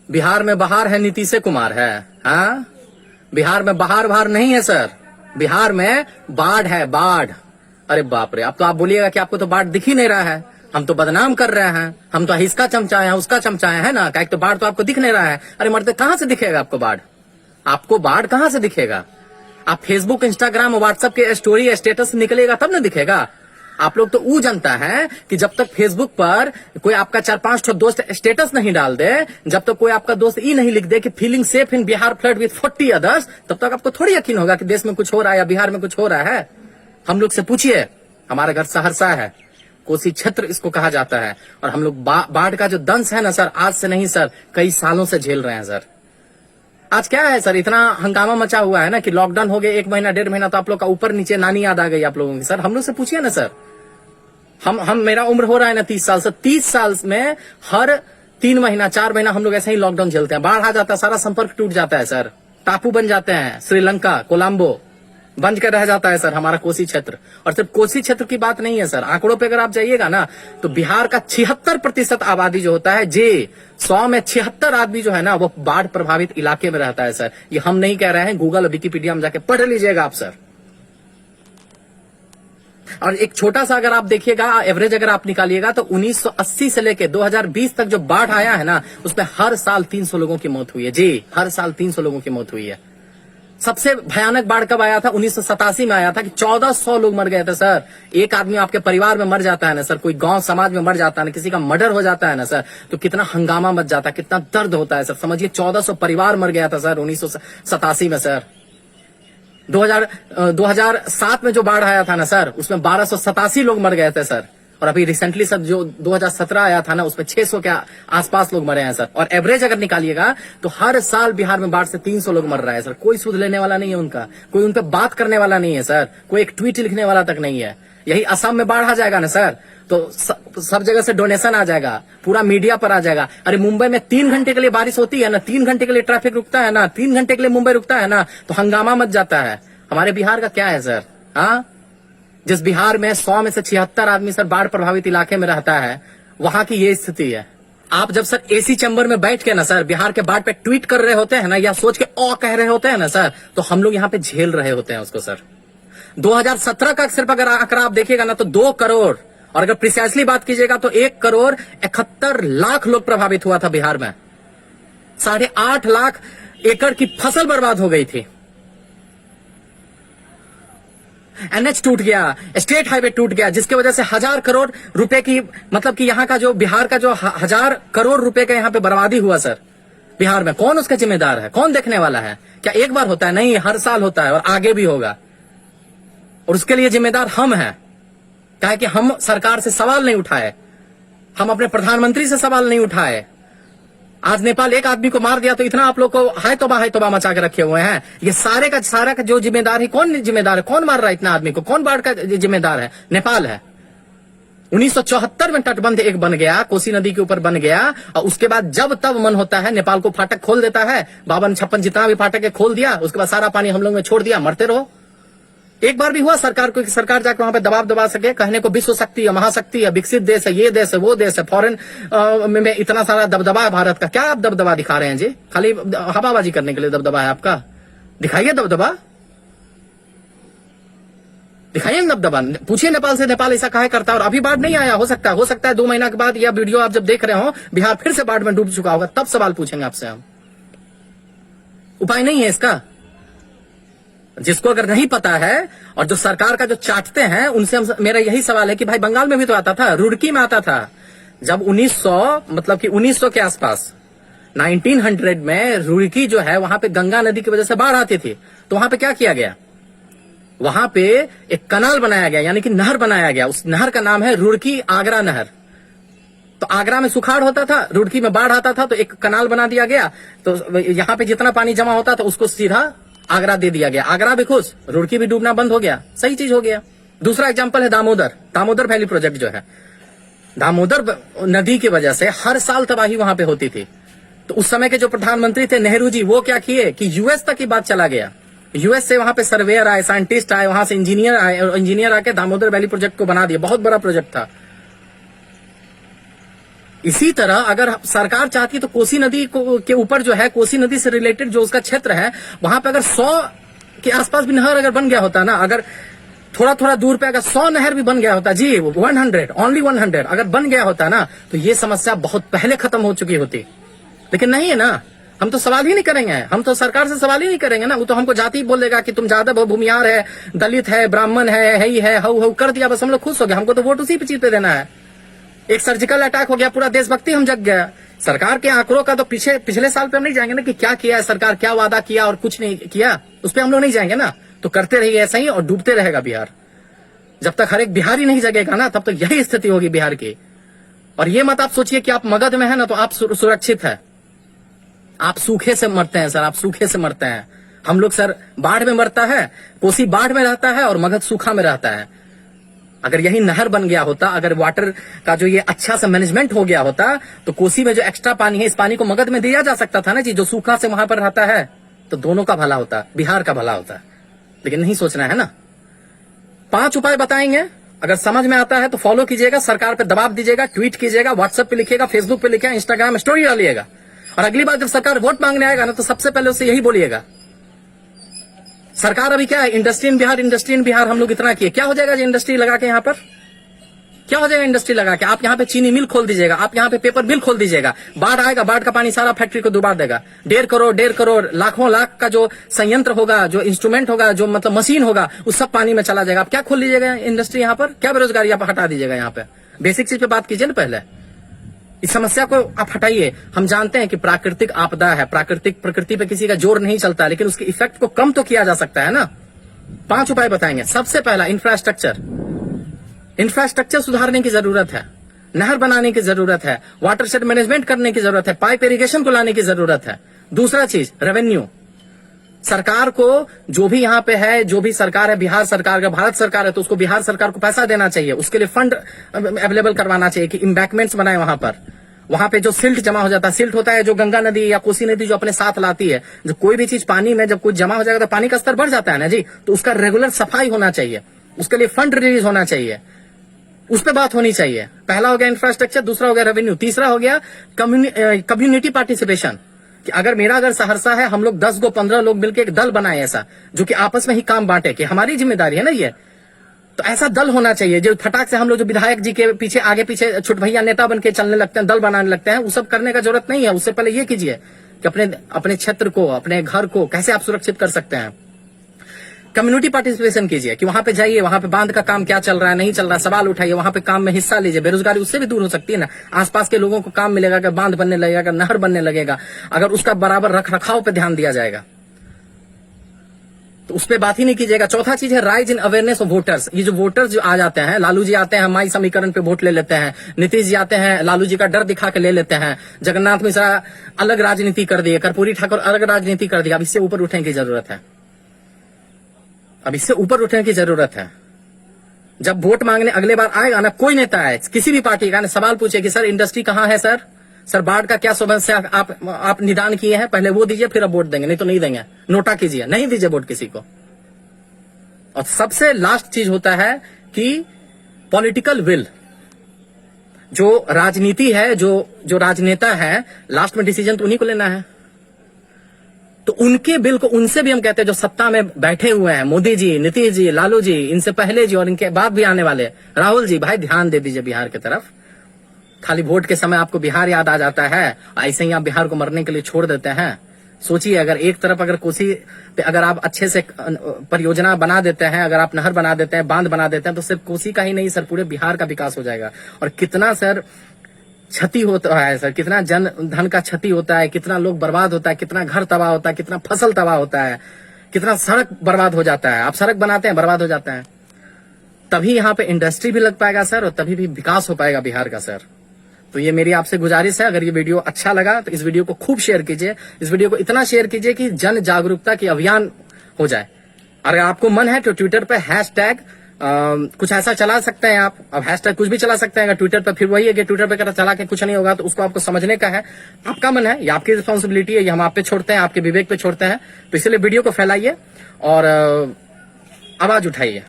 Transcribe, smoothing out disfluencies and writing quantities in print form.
बिहार में बहार है, नीतीश कुमार है। हाँ, बिहार में बहार नहीं है सर, बिहार में बाढ़ है, बाढ़। अरे बाप रे, अब तो आप बोलिएगा कि आपको तो बाढ़ दिख ही नहीं रहा है, हम तो बदनाम कर रहे हैं, हम तो इसका चमचा है, उसका चमचा है ना, क्या तो बाढ़ तो आपको दिख नहीं रहा है। अरे मरते, कहां से दिखेगा आपको बाढ़? आपको बाढ़ कहां से दिखेगा? आप फेसबुक, इंस्टाग्राम, व्हाट्सएप के स्टोरी, स्टेटस निकलेगा तब ना दिखेगा। आप लोग तो वो जनता है कि जब तक फेसबुक पर कोई आपका 4-5 दोस्त स्टेटस नहीं डाल दे, जब तक कोई आपका दोस्त ये नहीं लिख दे कि feeling safe in Bihar flood with 40 others, तब तक आपको थोड़ी यकीन होगा कि देश में कुछ हो रहा है या बिहार में कुछ हो रहा है। हम लोग से पूछिए, हमारा घर सहरसा है, कोसी क्षेत्र इसको कहा जाता है, और हम लोग बाढ़ का जो दंश है ना सर, आज से नहीं सर, कई सालों से झेल रहे हैं सर। आज क्या है सर, इतना हंगामा मचा हुआ है ना कि लॉकडाउन हो गए 1 महीना 1.5 महीना, तो आप लोग का ऊपर नीचे नानी याद आ गई आप लोगों की। सर हम लोग से पूछिए ना सर, हम मेरा उम्र हो रहा है ना 30 साल से, 30 साल में हर 3 महीना 4 महीना हम लोग ऐसे ही लॉकडाउन झेलते हैं। बाढ़ आ जाता है, सारा संपर्क टूट जाता है सर, टापू बन जाते हैं, श्रीलंका, कोलंबो बंद कर रह जाता है सर हमारा कोसी क्षेत्र। और सिर्फ कोसी क्षेत्र की बात नहीं है सर, आंकड़ों पे अगर आप जाइएगा ना तो बिहार का 76% आबादी जो होता है, जे 100 में 76 आदमी जो है ना, वो बाढ़ प्रभावित इलाके में रहता है सर। ये हम नहीं कह रहे हैं, गूगल और विकिपीडिया में जाके पढ़ लीजिएगा आप सर। और एक छोटा सा अगर आप देखिएगा एवरेज अगर आप निकालिएगा तो 1980 से लेके 2020 तक जो बाढ़ आया है ना, उसमें हर साल 300 लोगों की मौत हुई है जी, हर साल 300 लोगों की मौत हुई है। सबसे भयानक बाढ़ कब आया था? 1987 में आया था कि 1400 लोग मर गए थे सर। एक आदमी आपके परिवार में मर जाता है ना सर, कोई गांव समाज में मर जाता है ना, किसी का मर्डर हो जाता है ना सर, तो कितना हंगामा मच जाता है, कितना दर्द होता है सर। समझिए 1400 परिवार मर गया था सर 1987 में सर। 2007 में जो बाढ़ आया था ना सर, उसमें 1287 लोग मर गए थे सर। और अभी रिसेंटली सर जो 2017 आया था ना, उसमें 600 के आसपास लोग मरे हैं सर। और एवरेज अगर निकालिएगा तो हर साल बिहार में बाढ़ से 300 लोग मर रहा है सर। कोई सुध लेने वाला नहीं है उनका, कोई उन पर बात करने वाला नहीं है सर, कोई एक ट्वीट लिखने वाला तक नहीं है। यही असम में बाढ़ आ जाएगा ना सर, तो सब जगह से डोनेशन आ जाएगा, पूरा मीडिया पर आ जाएगा। अरे मुंबई में 3 घंटे के लिए बारिश होती है ना, 3 घंटे के लिए ट्रैफिक रुकता है ना, 3 घंटे के लिए मुंबई रुकता है ना, तो हंगामा मच जाता है। हमारे बिहार का क्या है सर? हाँ, जिस बिहार में 100 में से 76 आदमी सर बाढ़ प्रभावित इलाके में रहता है, वहां की ये स्थिति है। आप जब सर एसी चैम्बर में बैठ के ना सर बिहार के बाढ़ पे ट्वीट कर रहे होते हैं ना, या सोच के ओ कह रहे होते हैं ना सर, तो हम लोग यहाँ पे झेल रहे होते हैं उसको सर। 2017 का सिर्फ अगर आंकड़ा आप देखिएगा ना तो 2 करोड़, और अगर प्रिसाइसली बात कीजिएगा तो 1 करोड़ 71 लाख लोग प्रभावित हुआ था बिहार में। 8.5 लाख एकड़ की फसल बर्बाद हो गई थी। एनएच टूट गया, स्टेट हाईवे टूट गया, जिसकी वजह से 1000 करोड़ रुपए की, मतलब कि यहाँ का जो बिहार का जो 1000 करोड़ रुपए का यहाँ पे बर्बादी हुआ सर बिहार में। कौन उसका जिम्मेदार है? कौन देखने वाला है? क्या एक बार होता है? नहीं, हर साल होता है और आगे भी होगा। और उसके लिए जिम्मेदार हम हैं, क्या है कि हम सरकार से सवाल नहीं उठाए, हम अपने प्रधानमंत्री से सवाल नहीं उठाए। आज नेपाल एक आदमी को मार दिया तो इतना आप लोग को हाय तोबा मचा के रखे हुए हैं। ये सारा का जो जिम्मेदार है, कौन जिम्मेदार है? कौन मार रहा है इतना आदमी को? कौन बाढ़ का जिम्मेदार है? नेपाल है। 1974 में तटबंध एक बन गया, कोसी नदी के ऊपर बन गया, और उसके बाद जब तब मन होता है नेपाल को फाटक खोल देता है। 52-56 जितना भी फाटक है खोल दिया, उसके बाद सारा पानी हम लोग में छोड़ दिया, मरते रहो। एक बार भी हुआ सरकार को कि सरकार जाकर वहां पे दबाव दबा सके, कहने को विश्व शक्ति है, महाशक्ति है, विकसित देश है, ये देश है, वो देश है, फॉरेन में इतना सारा दबदबा है भारत का। क्या आप दबदबा दिखा रहे हैं जी? खाली हवाबाजी करने के लिए दबदबा है आपका? दिखाइए दबदबा, दिखाइए दबदबा। पूछिए नेपाल से, नेपाल ऐसा काहे करता है? और अभी बाढ़ नहीं आया, हो सकता है 2 महीना के बाद, या वीडियो आप जब देख रहे हो बिहार फिर से बाढ़ में डूब चुका होगा, तब सवाल पूछेंगे आपसे हम। उपाय नहीं है इसका। जिसको अगर नहीं पता है और जो सरकार का जो चाटते हैं, उनसे मेरा यही सवाल है कि भाई बंगाल में भी तो आता था, रुड़की में आता था। जब 1900 के आसपास 1900 में रुड़की जो है, वहां पे गंगा नदी की वजह से बाढ़ आती थी, तो वहां पे क्या किया गया? वहां पे एक कनाल बनाया गया, यानी कि नहर बनाया गया। उस नहर का नाम है रुड़की आगरा नहर। तो आगरा में सुखाड़ होता था, रुड़की में बाढ़ आता था, तो एक कनाल बना दिया गया। तो यहाँ पे जितना पानी जमा होता था उसको सीधा आगरा दे दिया गया। आगरा भी खुश, रुड़की भी डूबना बंद हो गया, सही चीज हो गया। दूसरा एग्जांपल है दामोदर वैली प्रोजेक्ट जो है। दामोदर नदी की वजह से हर साल तबाही वहां पे होती थी। तो उस समय के जो प्रधानमंत्री थे नेहरू जी, वो क्या किए कि यूएस तक की बात चला गया। यूएस से वहां पे सर्वेयर आए, साइंटिस्ट आए, वहां से इंजीनियर आए, और इंजीनियर आके दामोदर वैली प्रोजेक्ट को बना दिया। बहुत बड़ा प्रोजेक्ट था। इसी तरह अगर सरकार चाहती तो कोसी नदी के ऊपर जो है, कोसी नदी से रिलेटेड जो उसका क्षेत्र है, वहां पे अगर 100 के आसपास भी नहर अगर बन गया होता ना, अगर थोड़ा थोड़ा दूर पे अगर 100 नहर भी बन गया होता, जी 100, ओनली 100 अगर बन गया होता ना, तो ये समस्या बहुत पहले खत्म हो चुकी होती। लेकिन नहीं है ना, हम तो सवाल ही नहीं करेंगे, हम तो सरकार से सवाल ही नहीं करेंगे ना। वो तो हमको जाति बोलेगा कि तुम जादव हो, भूमियार है, दलित है, ब्राह्मण है ही है, हऊ कर दिया, बस हम लोग खुश हो गए। हमको तो वोट उसी चीज पे देना है। एक सर्जिकल अटैक हो गया, पूरा देशभक्ति हम जग गया। सरकार के आंकड़ों का तो पिछले साल पे हम नहीं जाएंगे ना, कि क्या किया है सरकार, क्या वादा किया और कुछ नहीं किया, उस पर हम लोग नहीं जाएंगे ना। तो करते रहिए ऐसा ही और डूबते रहेगा बिहार। जब तक हर एक बिहारी नहीं जगेगा ना, तब तक यही स्थिति होगी बिहार की। और ये मत आप सोचिए कि आप मगध में है ना तो आप सुरक्षित है। आप सूखे से मरते हैं सर, आप सूखे से मरते हैं। हम लोग सर बाढ़ में मरता है, कोसी बाढ़ में रहता है और मगध सूखा में रहता है। अगर यही नहर बन गया होता, अगर वाटर का जो ये अच्छा सा मैनेजमेंट हो गया होता, तो कोसी में जो एक्स्ट्रा पानी है, इस पानी को मगध में दिया जा सकता था ना जी, जो सूखा से वहां पर रहता है, तो दोनों का भला होता, बिहार का भला होता। लेकिन नहीं सोचना है ना। 5 उपाय बताएंगे, अगर समझ में आता है तो फॉलो कीजिएगा, सरकार पे दबाव दीजिएगा, ट्वीट कीजिएगा, व्हाट्सएप पे लिखिएगा, फेसबुक पे लिखिएगा, इंस्टाग्राम स्टोरी डालिएगा। और अगली बार जब सरकार वोट मांगने आएगा ना, तो सबसे पहले उससे यही बोलिएगा, सरकार अभी क्या है, industry in Bihar, industry in Bihar हम लोग इतना किए, क्या हो जाएगा जी इंडस्ट्री लगा के यहाँ पर, क्या हो जाएगा इंडस्ट्री लगा के? आप यहाँ पे चीनी मिल खोल दीजिएगा, आप यहाँ पे पेपर मिल खोल दीजिएगा, बाढ़ आएगा, बाढ़ का पानी सारा फैक्ट्री को डुबा देगा। 1.5 करोड़ लाखों लाख का जो संयंत्र होगा, जो इंस्ट्रूमेंट होगा, जो मतलब मशीन होगा, वो सब पानी में चला जाएगा। आप क्या खोल लीजिएगा इंडस्ट्री यहाँ पर, क्या बेरोजगारी आप हटा दीजिएगा यहाँ पे? बेसिक चीज पे बात कीजिए ना पहले, इस समस्या को आप हटाइए। हम जानते हैं कि प्राकृतिक आपदा है, प्रकृति पे किसी का जोर नहीं चलता, लेकिन उसके इफेक्ट को कम तो किया जा सकता है ना। 5 उपाय बताएंगे। सबसे पहला, इंफ्रास्ट्रक्चर सुधारने की जरूरत है, नहर बनाने की जरूरत है, वाटरशेड मैनेजमेंट करने की जरूरत है, पाइप इरिगेशन को लाने की जरूरत है। दूसरा चीज, रेवेन्यू। सरकार को जो भी यहाँ पे है, जो भी सरकार है, बिहार सरकार का, भारत सरकार है, तो उसको बिहार सरकार को पैसा देना चाहिए, उसके लिए फंड अवेलेबल करवाना चाहिए कि एम्बैंकमेंट्स बनाए वहां पे जो सिल्ट जमा हो जाता है, सिल्ट होता है जो गंगा नदी या कोसी नदी जो अपने साथ लाती है, जो कोई भी चीज पानी में जब कुछ जमा हो जाएगा तो पानी का स्तर बढ़ जाता है ना जी, तो उसका रेगुलर सफाई होना चाहिए, उसके लिए फंड रिलीज होना चाहिए, उस पर बात होनी चाहिए। पहला हो गया इंफ्रास्ट्रक्चर, दूसरा हो गया रेवेन्यू, तीसरा हो गया कम्युनिटी पार्टिसिपेशन। कि अगर सहरसा है, हम लोग 10 15 लोग मिलकर एक दल बनाए ऐसा, जो कि आपस में ही काम बांटे, कि हमारी जिम्मेदारी है ना ये, तो ऐसा दल होना चाहिए। जो फटाक से हम लोग जो विधायक जी के पीछे आगे पीछे छुट भैया नेता बन के चलने लगते हैं, दल बनाने लगते हैं, वो सब करने का जरूरत नहीं है। उससे पहले ये कीजिए कि अपने क्षेत्र को, अपने घर को कैसे आप सुरक्षित कर सकते हैं। कम्युनिटी पार्टिसिपेशन कीजिए, कि वहां पे जाइए, वहां पे बांध का काम क्या चल रहा है, नहीं चल रहा है, सवाल उठाइए, वहां पे काम में हिस्सा लीजिए। बेरोजगारी उससे भी दूर हो सकती है ना, आसपास के लोगों को काम मिलेगा, अगर बांध बनने लगेगा, अगर नहर बनने लगेगा, अगर उसका बराबर रख रखाव पे ध्यान दिया जाएगा, तो उस पर बात ही नहीं कीजिएगा। चौथा चीज है rise in awareness of voters. ये जो वोटर्स जो आ जाते हैं, लालू जी आते हैं, माई समीकरण पे वोट ले लेते हैं, नीतीश जी आते हैं, लालू जी का डर दिखा के ले लेते हैं, जगन्नाथ मिश्रा अलग राजनीति कर दिए, कर्पूरी ठाकुर अलग राजनीति कर दिया। अब इससे ऊपर उठने की जरूरत है, अब इससे ऊपर उठने की जरूरत है। जब वोट मांगने अगले बार आएगा ना, कोई नेता आए किसी भी पार्टी का, सवाल पूछे कि सर इंडस्ट्री कहाँ है, सर बाढ़ का क्या समस्या आप निदान किए हैं, पहले वो दीजिए फिर अब वोट देंगे, नहीं तो नहीं देंगे, नोटा कीजिए, नहीं दीजिए वोट किसी को। और सबसे लास्ट चीज होता है कि पॉलिटिकल विल। जो राजनीति है, जो राजनेता है, लास्ट में डिसीजन तो उन्हीं को लेना है, तो उनके बिल को, उनसे भी हम कहते हैं जो सत्ता में बैठे हुए हैं, मोदी जी, नीतीश जी, लालू जी, इनसे पहले जी और इनके बाद भी आने वाले राहुल जी, भाई ध्यान दे दीजिए बिहार की तरफ। खाली वोट के समय आपको बिहार याद आ जाता है, ऐसे ही आप बिहार को मरने के लिए छोड़ देते हैं। सोचिए, अगर एक तरफ अगर कोसी पे अगर आप अच्छे से परियोजना बना देते हैं, अगर आप नहर बना देते हैं, बांध बना देते हैं, तो सिर्फ कोसी का ही नहीं सर, पूरे बिहार का विकास हो जाएगा। और कितना सर क्षति होता है सर, कितना जन धन का क्षति होता है, कितना लोग बर्बाद होता है, कितना घर तबाह होता है, कितना फसल तबाह होता है, कितना सड़क बर्बाद हो जाता है। आप सड़क बनाते हैं, बर्बाद हो जाता है। तभी यहाँ पे इंडस्ट्री भी लग पाएगा सर, और तभी भी विकास हो पाएगा बिहार का सर। तो ये मेरी आपसे गुजारिश है, अगर ये वीडियो अच्छा लगा तो इस वीडियो को खूब शेयर कीजिए, इस वीडियो को इतना शेयर कीजिए कि जन जागरूकता की अभियान हो जाए। अगर आपको मन है तो ट्विटर पे हैशटैग कुछ ऐसा चला सकते हैं आप। अब हैशटैग कुछ भी चला सकते हैं अगर ट्विटर पे, फिर वही है कि ट्विटर पे चला के कुछ नहीं होगा, तो उसको आपको समझने का है, आपका मन है, ये आपकी रिस्पॉन्सिबिलिटी है, ये हम आप पे छोड़ते हैं, आपके विवेक पे छोड़ते हैं। तो इसलिए वीडियो को फैलाइए और आवाज उठाइए।